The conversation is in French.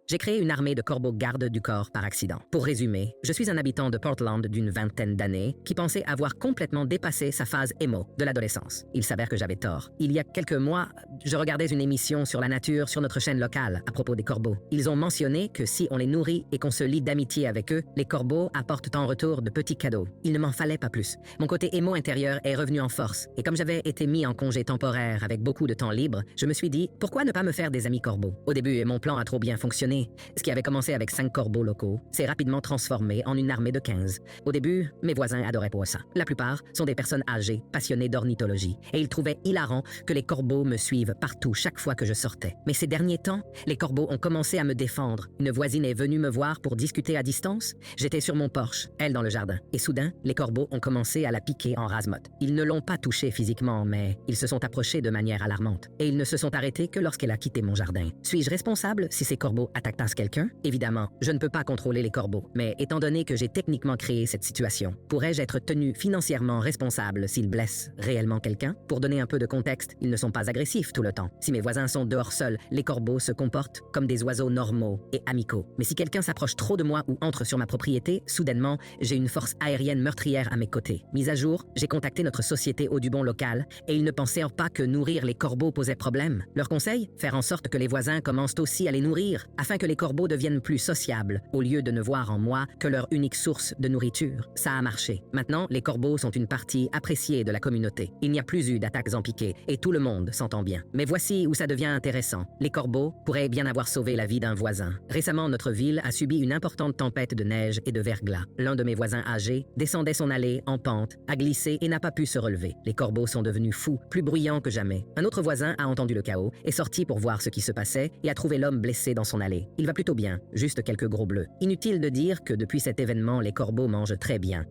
J'ai créé une armée de corbeaux gardes du corps par accident. Pour résumer, je suis un habitant de Portland d'une vingtaine d'années qui pensait avoir complètement dépassé sa phase émo de l'adolescence. Il s'avère que j'avais tort. Il y a quelques mois, je regardais une émission sur la nature sur notre chaîne locale à propos des corbeaux. Ils ont mentionné que si on les nourrit et qu'on se lie d'amitié avec eux, les corbeaux apportent en retour de petits cadeaux. Il ne m'en fallait pas plus. Mon côté émo intérieur est revenu en force. Et comme j'avais été mis en congé temporaire avec beaucoup de temps libre, je me suis dit, pourquoi ne pas me faire des amis corbeaux? Au début, mon plan a trop bien fonctionné. Ce qui avait commencé avec 5 corbeaux locaux s'est rapidement transformé en une armée de 15. Au début, mes voisins adoraient pas ça. La plupart sont des personnes âgées, passionnées d'ornithologie, et ils trouvaient hilarant que les corbeaux me suivent partout chaque fois que je sortais. Mais ces derniers temps, les corbeaux ont commencé à me défendre. Une voisine est venue me voir pour discuter à distance. J'étais sur mon porche, elle dans le jardin. Et soudain, les corbeaux ont commencé à la piquer en rase-motte. Ils ne l'ont pas touchée physiquement, mais ils se sont approchés de manière alarmante. Et ils ne se sont arrêtés que lorsqu'elle a quitté mon jardin. Suis-je responsable si ces corbeaux attaquent quelqu'un? Évidemment, je ne peux pas contrôler les corbeaux, mais étant donné que j'ai techniquement créé cette situation, pourrais-je être tenu financièrement responsable s'ils blessent réellement quelqu'un? Pour donner un peu de contexte, ils ne sont pas agressifs tout le temps. Si mes voisins sont dehors seuls, les corbeaux se comportent comme des oiseaux normaux et amicaux. Mais si quelqu'un s'approche trop de moi ou entre sur ma propriété, soudainement, j'ai une force aérienne meurtrière à mes côtés. Mise à jour, j'ai contacté notre société Audubon locale et ils ne pensèrent pas que nourrir les corbeaux posait problème. Leur conseil? Faire en sorte que les voisins commencent aussi à les nourrir, afin que les corbeaux deviennent plus sociables, au lieu de ne voir en moi que leur unique source de nourriture. Ça a marché. Maintenant, les corbeaux sont une partie appréciée de la communauté. Il n'y a plus eu d'attaques en piqué et tout le monde s'entend bien. Mais voici où ça devient intéressant. Les corbeaux pourraient bien avoir sauvé la vie d'un voisin. Récemment, notre ville a subi une importante tempête de neige et de verglas. L'un de mes voisins âgés descendait son allée en pente, a glissé et n'a pas pu se relever. Les corbeaux sont devenus fous, plus bruyants que jamais. Un autre voisin a entendu le chaos, est sorti pour voir ce qui se passait et a trouvé l'homme blessé dans son allée. Il va plutôt bien, juste quelques gros bleus. Inutile de dire que depuis cet événement, les corbeaux mangent très bien